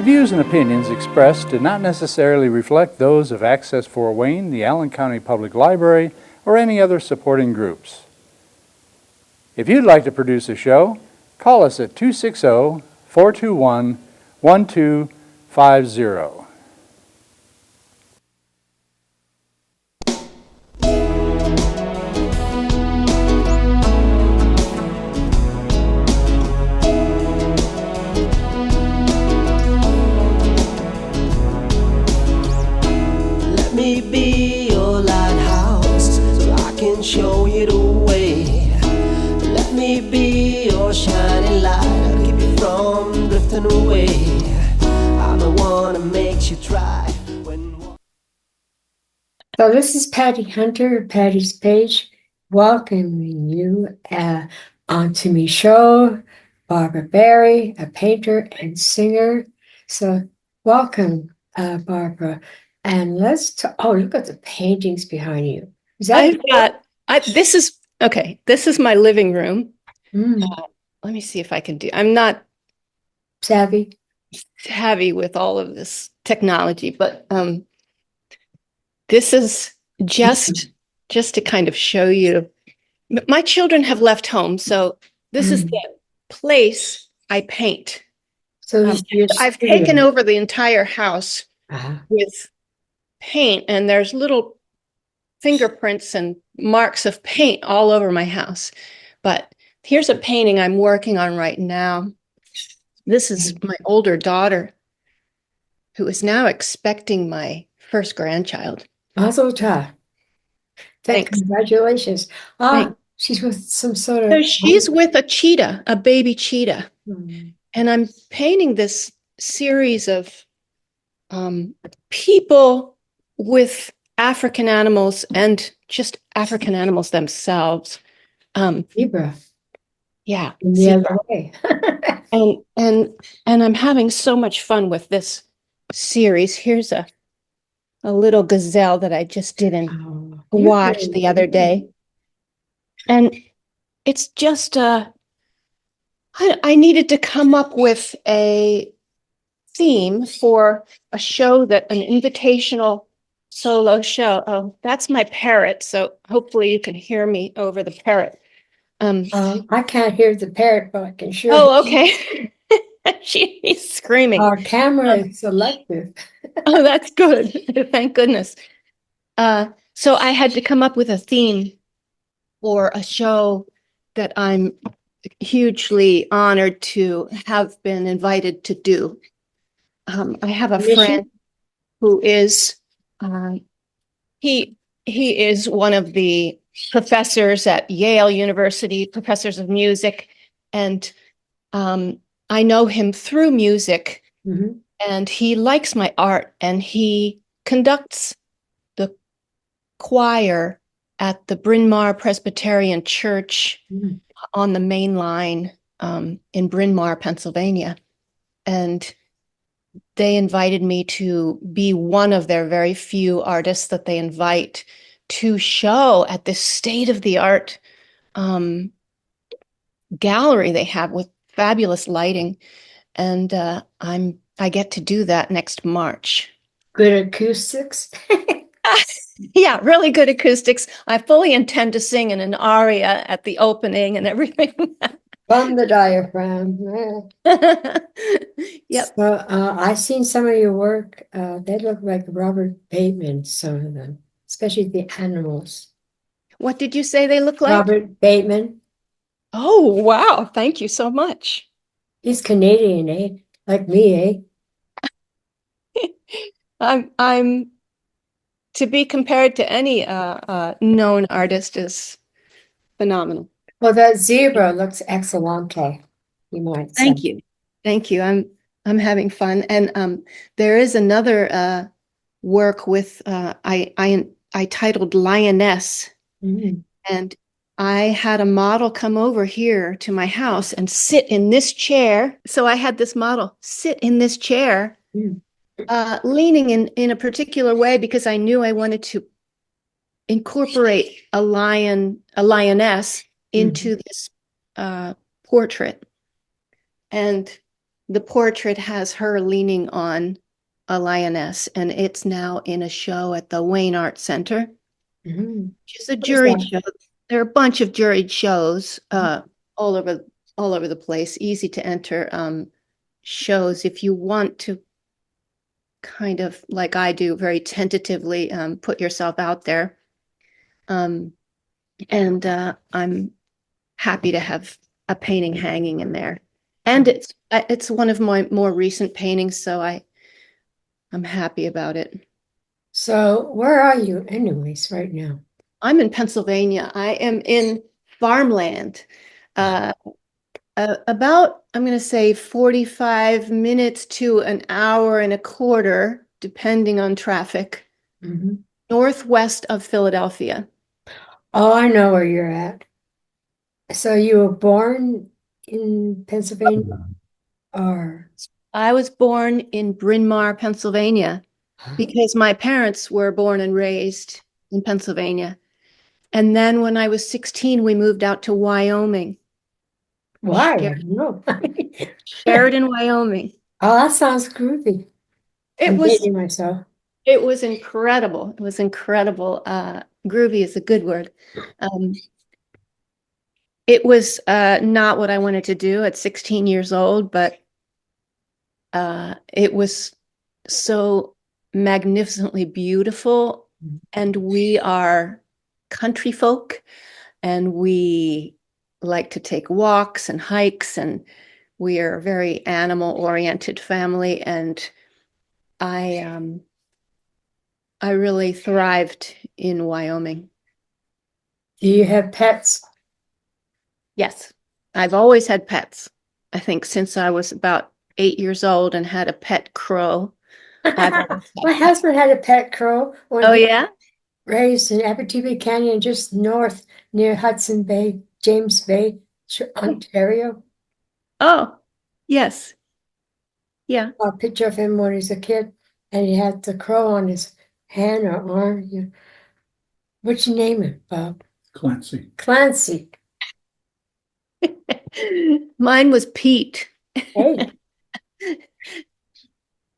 views and opinions expressed do not necessarily reflect those of Access Fort Wayne, the Allen County Public Library, or any other supporting groups. If you'd like to produce a show, call us at 260-421-1250. Let me be your lighthouse so I can show you the way. Let me be your shining light, I'll keep you from drifting away. I'm the one that makes you try when... So this is Patty Hunter, Patty's Page, welcoming you onto me show. Barbara Berry, a painter and singer. So welcome, Barbara. And let's oh, look at the paintings behind you. Is that this is my living room. Mm, Let me see if I can I'm not savvy? savvy with all of this technology, but this is just to kind of show you. My children have left home, so this is the place I paint. So this is your I've studio. taken over the entire house Uh-huh. with paint, and there's little fingerprints and marks of paint all over my house. But here's a painting I'm working on right now. This is my older daughter, who is now expecting my first grandchild. Mazel tov. Thanks. Congratulations. Thanks. She's with some sort of... So she's with a cheetah, a baby cheetah. Mm. And I'm painting this series of people with African animals and just African animals themselves. Zebra. Yeah. In the other way. And I'm having so much fun with this series. Here's a little gazelle that I just did in watch the other day. And it's just I needed to come up with a theme for a show an invitational solo show. Oh, that's my parrot. So hopefully you can hear me over the parrot. I can't hear the parrot, but I can sure. Oh, okay. She's screaming. Our camera is selective. Oh, that's good. Thank goodness. So I had to come up with a theme for a show that I'm hugely honored to have been invited to do. I have a friend who is he is one of the professors at Yale University, professors of music, and I know him through music. Mhm. And he likes my art, and he conducts the choir at the Bryn Mawr Presbyterian Church on the main line in Bryn Mawr, Pennsylvania. And they invited me to be one of their very few artists that they invite to show at this state-of-the-art gallery they have with fabulous lighting. And I get to do that next March. Good acoustics. Yeah, really good acoustics. I fully intend to sing in an aria at the opening and everything. From the diaphragm. Yep. So, I've seen some of your work. They look like Robert Bateman, some of them, especially the animals. What did you say they look like? Robert Bateman. Oh, wow. Thank you so much. He's Canadian, eh? Like me, eh? I'm to be compared to any known artist is phenomenal. Well, that zebra looks excellente, you might say. Thank you. Thank you. I'm having fun. And there is another work with I titled Lioness. Mm. And I had a model come over here to my house and sit in this chair. So I had this model sit in this chair, leaning in a particular way because I knew I wanted to incorporate a lioness into this portrait. And the portrait has her leaning on a lioness, and it's now in a show at the Wayne Art Center, Mhm. which is a What is juried that? show. There are a bunch of juried shows all over the place, easy to enter shows if you want to kind of like I do, very tentatively put yourself out there. Um, and I'm happy to have a painting hanging in there. And it's one of my more recent paintings, so I'm happy about it. So where are you anyways right now? I'm in Pennsylvania. I am in farmland. Uh, about, I'm going to say 45 minutes to an hour and a quarter, depending on traffic, Mhm. northwest of Philadelphia. Oh, I know where you're at. So you were born in Pennsylvania or I was born in Bryn Mawr, Pennsylvania, because my parents were born and raised in Pennsylvania. And then when I was 16, we moved out to Wyoming, why? No. Sheridan, Wyoming. Oh, that sounds groovy. It I'm was dating myself. it was incredible. It was incredible. Groovy is a good word. Um, it was not what I wanted to do at 16 years old, but it was so magnificently beautiful. And we are country folk, and we like to take walks and hikes, and we are a very animal-oriented family. And I I really thrived in Wyoming. Do you have pets? Yes, I've always had pets. I think since I was about 8 years old and had a pet crow. I've always My had pets. husband had a pet crow when Oh he yeah? raised in Abitibi Canyon, just north near Hudson Bay, James Bay, Ontario. Oh, yes. Yeah. A picture of him when he was a kid, and he had the crow on his hand or arm. What'd you name him, Bob? Clancy. Clancy. Mine was Pete. Hey,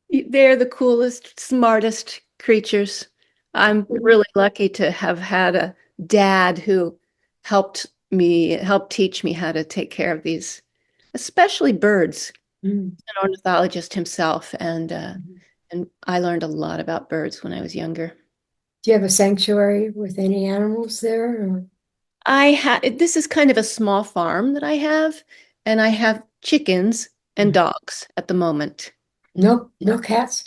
They're the coolest, smartest creatures. I'm really lucky to have had a dad who helped teach me how to take care of these, especially birds. mm. An ornithologist himself, and I learned a lot about birds when I was younger. Do you have a sanctuary with any animals there? Or? This is kind of a small farm that I have, and I have chickens and dogs at the moment. No, no cats?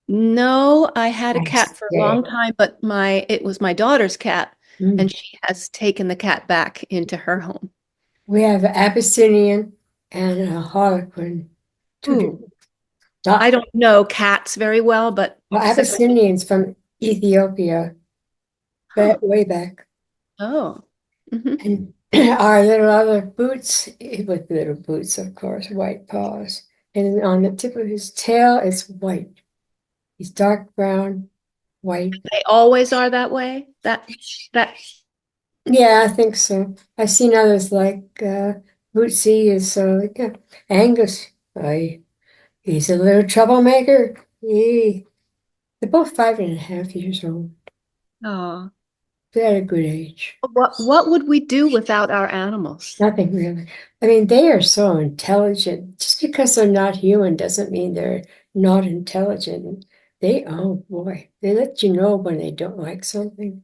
No, I had a Nice. cat for a Yeah. long time, but it was my daughter's cat, Mm. and she has taken the cat back into her home. We have an Abyssinian and a Harlequin. Two Ooh, different. I don't know cats very well, but Well, Abyssinians from Ethiopia, way back. oh, mhm. And our little other boots, with little boots, of course, white paws. And on the tip of his tail, it's white. He's dark brown, white. They always are that way. That Yeah, I think so. I've seen others like Bootsy is yeah. Angus. He's a little troublemaker. They're both 5.5 years old. oh, They're at a good age. what would we do without our animals? Nothing really. I mean, they are so intelligent. Just because they're not human doesn't mean they're not intelligent. Oh boy, they let you know when they don't like something.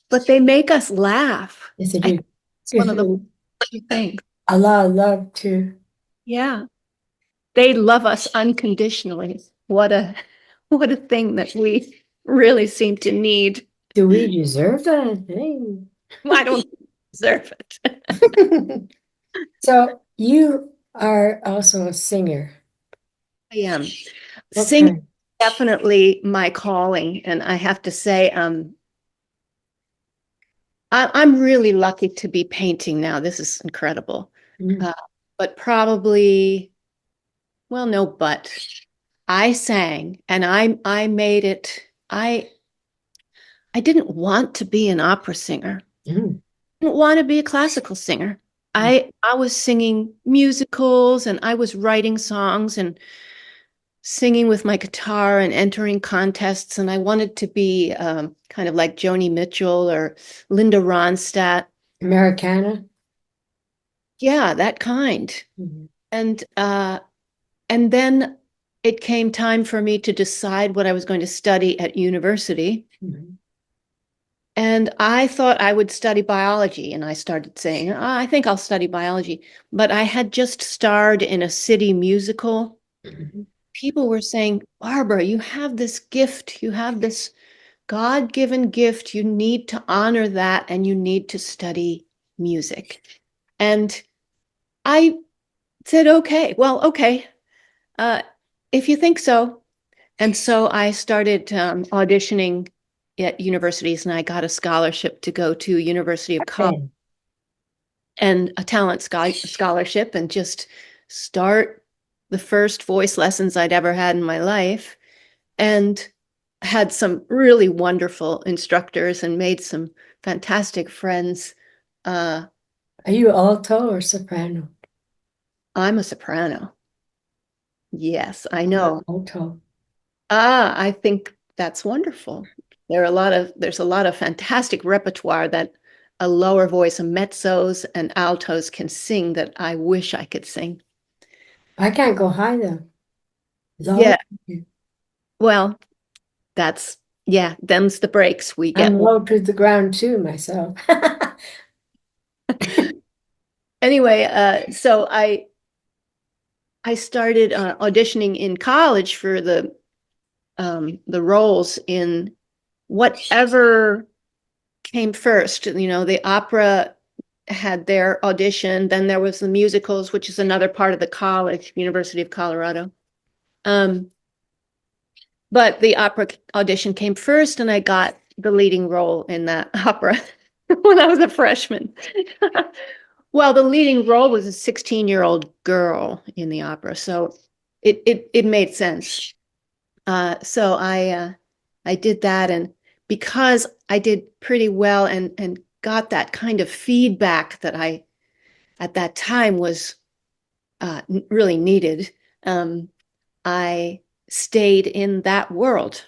But they make us laugh. Yes, they I do. think it's one of the few things. A lot of love too. Yeah. They love us unconditionally. What a thing that we really seem to need. Do we deserve that? Hey. I don't deserve it. So you are also a singer. I am. What Singing kind? definitely my calling, and I have to say, I'm really lucky to be painting now. This is incredible. Mm. But probably, well, no, but I sang, and I made it. I didn't want to be an opera singer. Mm. I didn't want to be a classical singer. I was singing musicals and I was writing songs and singing with my guitar and entering contests. And I wanted to be kind of like Joni Mitchell or Linda Ronstadt. Americana. Yeah, that kind. Mhm. And then it came time for me to decide what I was going to study at university. Mhm. And I thought I would study biology. And I started saying, I think I'll study biology. But I had just starred in a city musical. Mhm. People were saying, Barbara, you have this gift. You have this God-given gift. You need to honor that and you need to study music. And I said, okay, well, okay, uh, if you think so. And so I started auditioning at universities and I got a scholarship to go to University of Colorado Okay. and a talent scholarship and just start the first voice lessons I'd ever had in my life and had some really wonderful instructors and made some fantastic friends. Uh, Are you alto or soprano? I'm a soprano. Yes, I know. Alto. I think that's wonderful. There's a lot of fantastic repertoire that a lower voice, mezzos and altos can sing that I wish I could sing. I can't go high though. Low. Yeah, well, that's yeah, them's the breaks we I'm get. low to the ground too myself. Anyway, so I started auditioning in college for the roles in whatever came first. You know, the opera had their audition, then there was the musicals, which is another part of the college, University of Colorado. Um, but the opera audition came first, and I got the leading role in that opera when I was a freshman. Well, the leading role was a 16-year-old girl in the opera, so it made sense. So I did that, and because I did pretty well and got that kind of feedback that I at that time was really needed, I stayed in that world.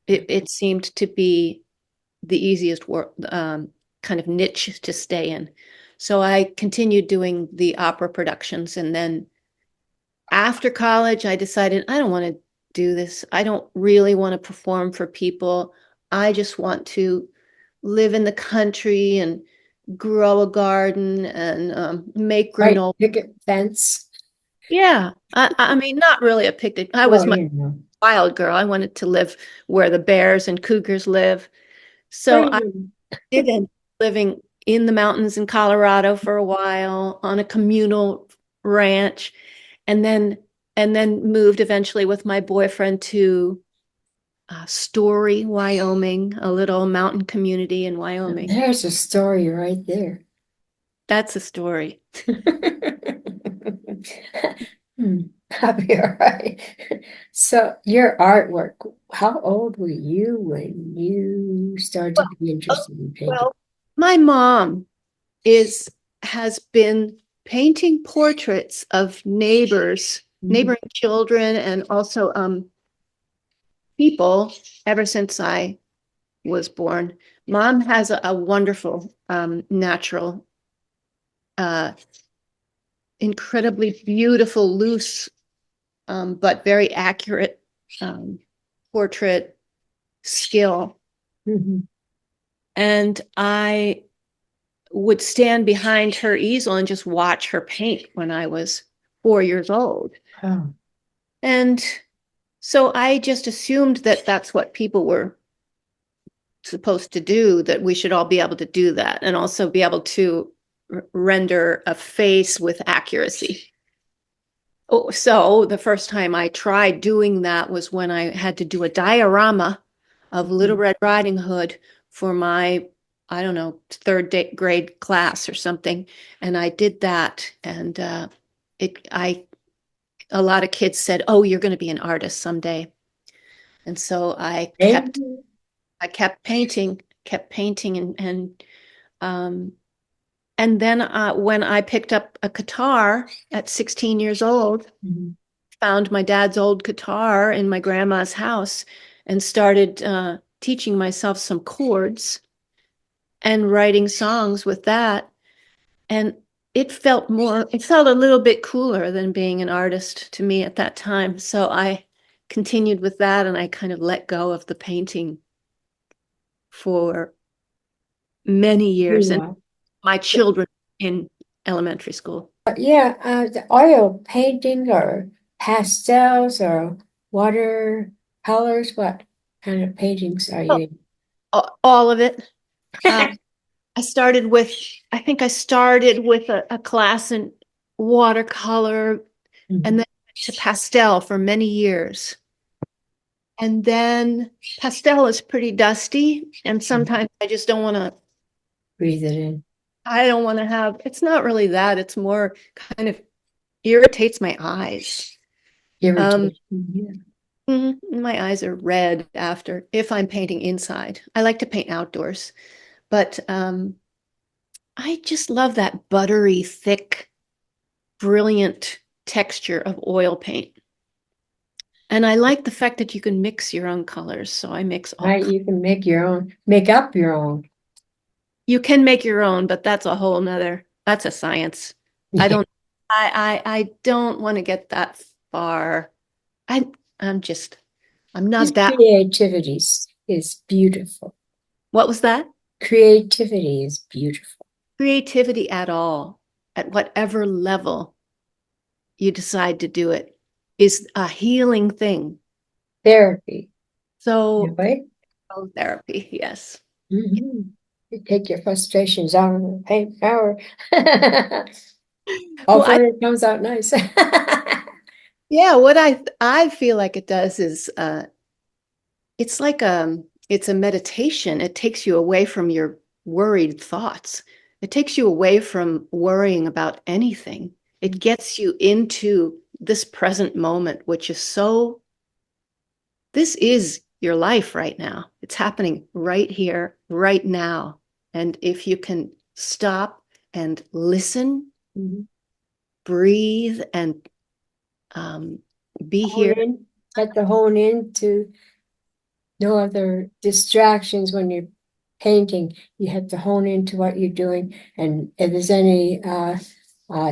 It seemed to be the easiest work kind of niche to stay in. So I continued doing the opera productions, and then after college, I decided I don't want to do this. I don't really want to perform for people. I just want to live in the country and grow a garden and make Right, granola. picket fence. Yeah, I mean, not really a picnic. I was Well, my you know. wild girl. I wanted to live where the bears and cougars live. So I Freedom. did end up living in the mountains in Colorado for a while on a communal ranch, and then moved eventually with my boyfriend to Story, Wyoming, a little mountain community in Wyoming. There's a story right there. That's a story. I'll be all right. So your artwork, how old were you when you started to be Oh, interested in painting? well, my mom is has been painting portraits of Mhm. neighboring children, and also people ever since I was born. Mom has a wonderful natural, uh, incredibly beautiful, loose, but very accurate portrait skill. Mhm. And I would stand behind her easel and just watch her paint when I was 4 years old. Oh, And so I just assumed that that's what people were supposed to do, that we should all be able to do that and also be able to render a face with accuracy. Oh, so the first time I tried doing that was when I had to do a diorama of Little Red Riding Hood for my, I don't know, grade class or something. And I did that. And a lot of kids said, "Oh, you're going to be an artist someday." And so I kept painting and um, And then when I picked up a guitar at 16 years old, Mhm. found my dad's old guitar in my grandma's house and started teaching myself some chords and writing songs with that. And it felt a little bit cooler than being an artist to me at that time. So I continued with that and I kind of let go of the painting for many years and Yeah. my children in elementary school. Yeah, the oil painting or pastels or watercolors, what kind of paintings are you in? All of it. Uh, I think I started with a class in watercolor Mhm. and then to pastel for many years. And then pastel is pretty dusty. And sometimes Breathe it in. I don't want to it's not really that. It's more kind of irritates my eyes. Irritation. Yeah. My eyes are red if I'm painting inside. I like to paint outdoors, but I just love that buttery, thick, brilliant texture of oil paint. And I like the fact that you can mix your own colors. So I mix Right, you can make up your own. You can make your own, but that's a science. I don't, I don't want to get that far. I, I'm just, I'm This not that. is beautiful. What was that? Creativity is beautiful. Creativity at all, at whatever level you decide to do it, is a healing thing. Therapy, So, right? therapy, yes. Mhm. You take your frustrations out on the paint power. Well, Hopefully it comes out nice. yeah, what I feel like it does is it's like it's a meditation. It takes you away from your worried thoughts. It takes you away from worrying about anything. It gets you into this present moment, which is this is your life right now. It's happening right here, right now. And if you can stop and listen, Mhm. breathe, and be Hone here. in, have to hone in to no other distractions when you're painting. You have to hone into what you're doing. And if there's any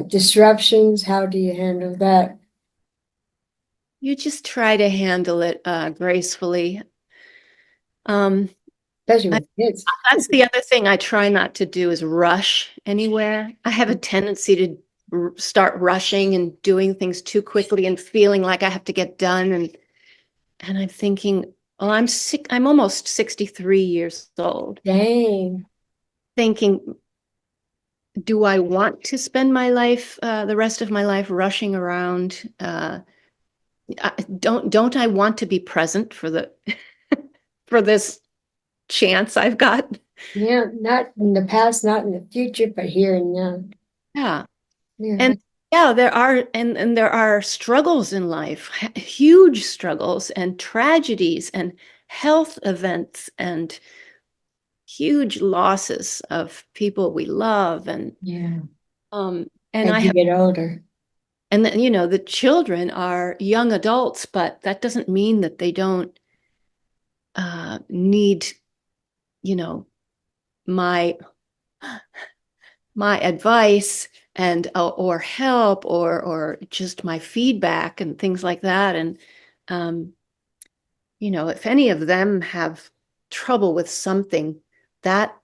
disruptions, how do you handle that? You just try to handle it gracefully. Um, Especially with kids. That's the other thing I try not to do is rush anywhere. I have a tendency to start rushing and doing things too quickly and feeling like I have to get done. And I'm thinking, well, I'm sick. I'm almost 63 years old. Dang. Thinking, do I want to spend my life, the rest of my life, rushing around? Don't I want to be present for for this chance I've got? Yeah, not in the past, not in the future, but here and now. Yeah. Yeah. And yeah, there are struggles in life, huge struggles and tragedies and health events and huge losses of people we love Yeah. and I As you have get older. and then, you know, the children are young adults, but that doesn't mean that they don't need, you know, my my advice and or help or just my feedback and things like that. And um, you know, if any of them have trouble with something, that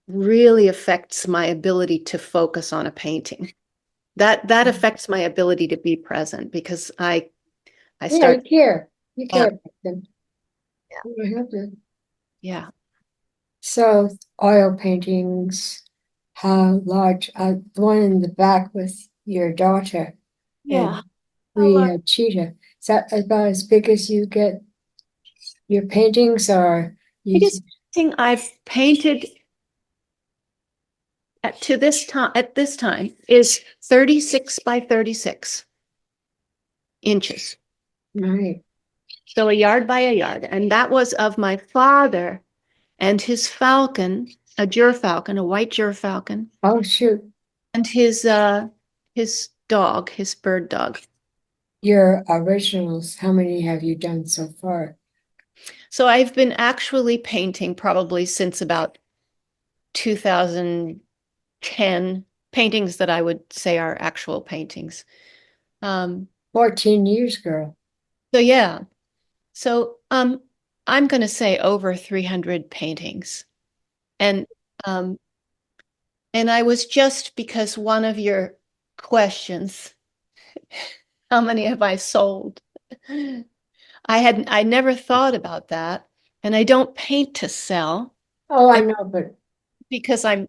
really affects my ability to focus on a painting. That affects my ability to be present because I Yeah, start. you care. You Yeah, care about them. You have to. yeah, So oil paintings, how large? The one in the back with your daughter yeah. and we cheetah. Is that about as big as you get your paintings, or you? Biggest thing I've painted at this time is 36 by 36 inches. Right. So a yard by a yard. And that was of my father and his falcon a gerfalcon, a white gerfalcon, Oh, shoot. and his dog, his bird dog. Your originals, how many have you done so far? So I've been actually painting probably since about 2010, paintings that I would say are actual paintings. 14 years, girl. So yeah. So I'm going to say over 300 paintings. And um and I was just because one of your questions, how many have I sold? I never thought about that. And I don't paint to sell Oh, I know, but because I'm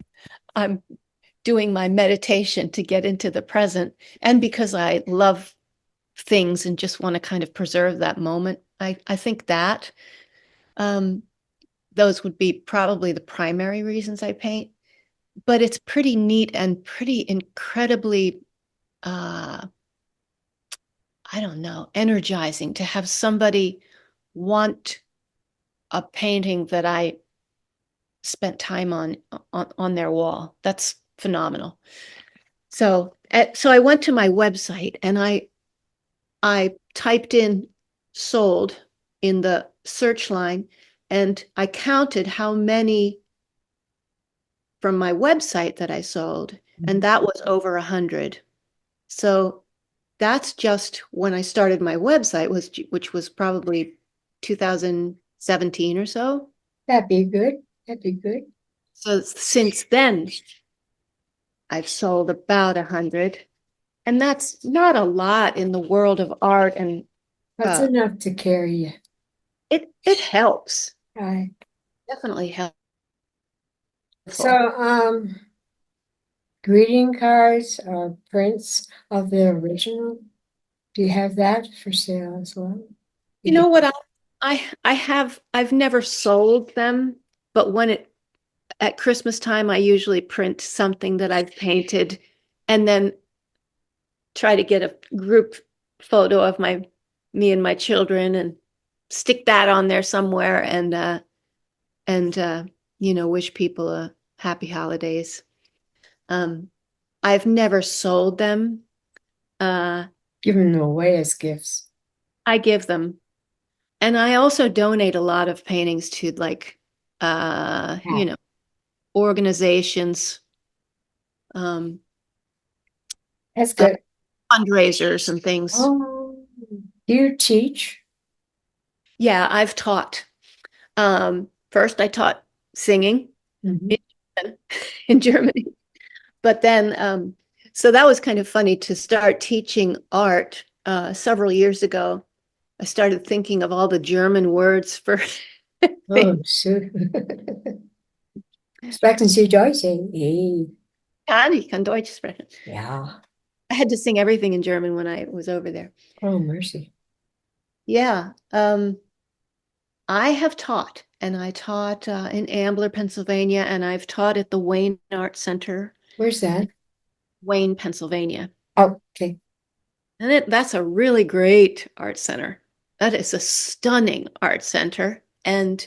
doing my meditation to get into the present and because I love things and just want to kind of preserve that moment. I think that those would be probably the primary reasons I paint. But it's pretty neat and pretty incredibly I don't know, energizing to have somebody want a painting that I spent time on their wall. That's phenomenal. So so I went to my website and I typed in sold in the search line and I counted how many from my website that I sold, and that was over 100. So that's just when I started my website, which was probably 2017 or so. that'd be good. That'd be good. So since then, I've sold about 100, and that's not a lot in the world of art, and That's enough to carry you. it helps. Right. Definitely helps. So, greeting cards or prints of the original. Do you have that for sale as well? You know what? I've never sold them, but at Christmas time, I usually print something that I've painted and then try to get a group photo of me and my children and stick that on there somewhere and wish people a happy holidays. I've never sold them. Giving them away as gifts. I give them. And I also donate a lot of paintings to organizations, That's good. fundraisers and things. Oh, do you teach? Yeah, I've taught. First I taught singing Mhm. in Germany, but then so that was kind of funny to start teaching art several years ago. I started thinking of all the German words for Oh, shoot. Sprechen Sie Deutsch? Eh? Ich kann Deutsch sprechen. Yeah. I had to sing everything in German when I was over there. Oh, mercy. Yeah. I have taught, and I taught in Ambler, Pennsylvania, and I've taught at the Wayne Art Center, Where's that? Wayne, Pennsylvania. Oh, okay. And that's a really great art center. That is a stunning art center and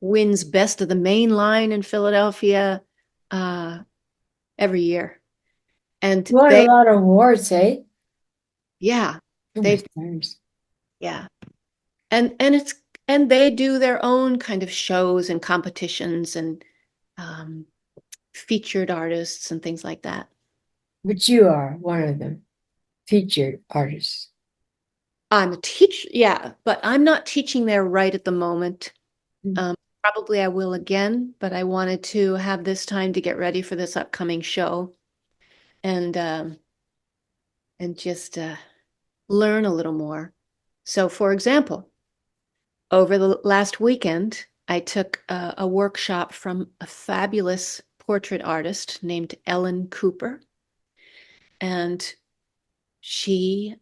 wins Best of the Main Line in Philadelphia every year. And You won a lot of awards, eh? yeah, Oh, they've stars. yeah. And they do their own kind of shows and competitions and featured artists and things like that. But you are one of them, featured artists. I'm a teacher, yeah, but I'm not teaching there right at the moment. Probably I will again, but I wanted to have this time to get ready for this upcoming show and just learn a little more. So, for example, over the last weekend, I took a workshop from a fabulous portrait artist named Ellen Cooper, and she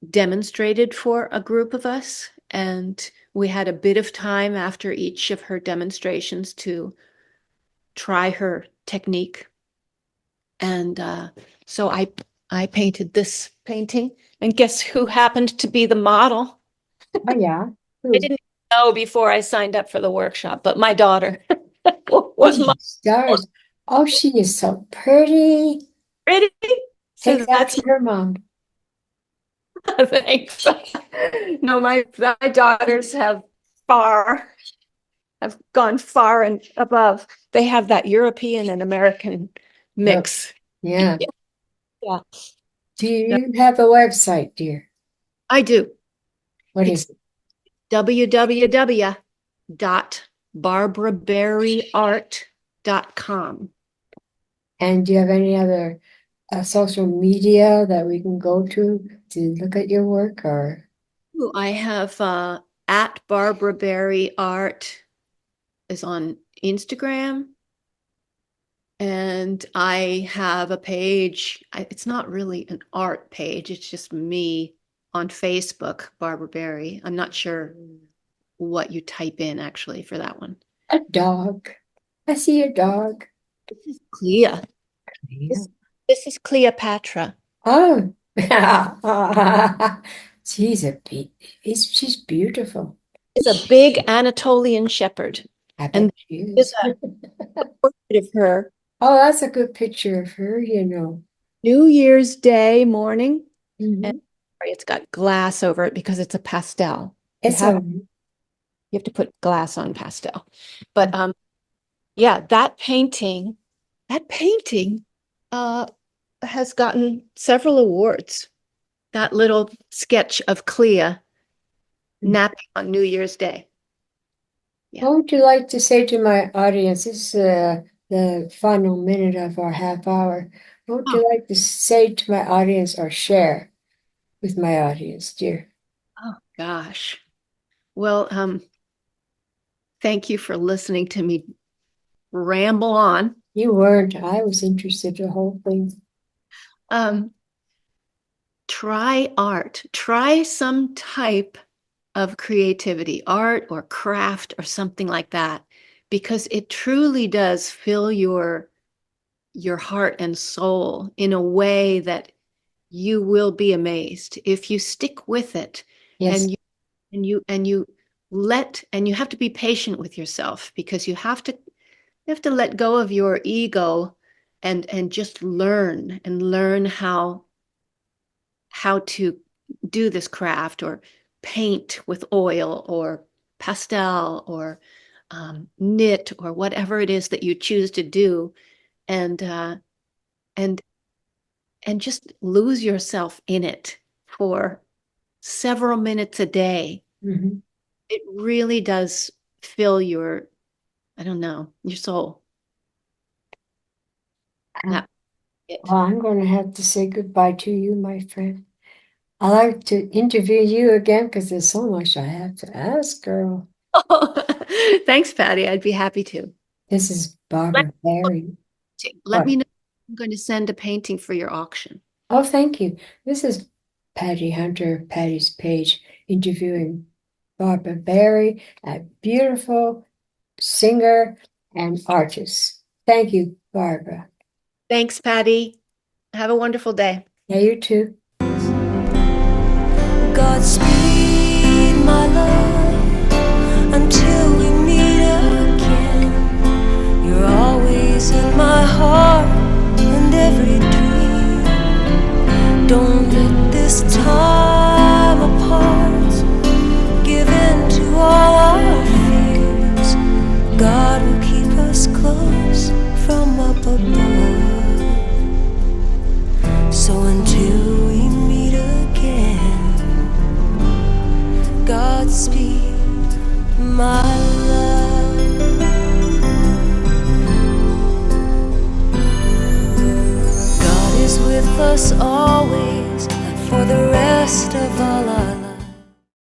demonstrated for a group of us, and we had a bit of time after each of her demonstrations to try her technique. And so I painted this painting, and guess who happened to be the model? Oh, yeah. I didn't know before I signed up for the workshop, but my daughter was Was Oh, my stars. Oh, she is so pretty. pretty. So Take that that's to her mom. thanks. No, my daughters have gone far and above. They have that European and American mix. Yeah. Yeah, Do you have a website, dear? I do. What It's is it? www.barbaraberryart.com. And do you have any other social media that we can go to look at your work or? Ooh, I have at Barbara Berry Art is on Instagram. And I have a page. It's not really an art page. It's just me on Facebook, Barbara Berry. I'm not sure what you type in actually for that one. A dog. I see a dog. This is Clea. Yeah. This is Cleopatra. Oh, she's she's beautiful. It's a big Anatolian shepherd. I bet And she is. There's a portrait of her Oh, that's a good picture of her, you know. New Year's Day morning. Mhm. And it's got glass over it because it's a pastel. It's have- a You have to put glass on pastel. But yeah, that painting has gotten several awards. That little sketch of Clea napping on New Year's Day. Yeah. What would you like to say to my audience? This is the final minute of our half hour. What would you like to say to my audience or share with my audience, dear? Oh gosh. Well, thank you for listening to me ramble on. You weren't. I was interested in the whole thing. Try art. Try some type of creativity, art or craft or something like that, because it truly does fill your heart and soul in a way that you will be amazed if you stick with it. Yes. And you have to be patient with yourself, because you have to let go of your ego and just learn how to do this craft, or paint with oil or pastel or knit or whatever it is that you choose to do, and just lose yourself in it for several minutes a day. Mhm. It really does fill your, I don't know, your soul. That- it. Well, I'm going to have to say goodbye to you, my friend. I'd like to interview you again because there's so much I have to ask, girl. Thanks, Patty. I'd be happy to. This is Barbara Berry. Let What? me know. I'm going to send a painting for your auction. Oh, thank you. This is Patty Hunter, Patty's Page, interviewing Barbara Berry, a beautiful singer and artist. Thank you, Barbara. Thanks, Patty. Have a wonderful day. Yeah, you too. Godspeed, my love, until we meet again. You're always in my heart and every dream. Don't let this time apart give in to all our fears. God will keep us close from up above. So until we meet again, Godspeed, my love. God is with us always and for the rest of our lives.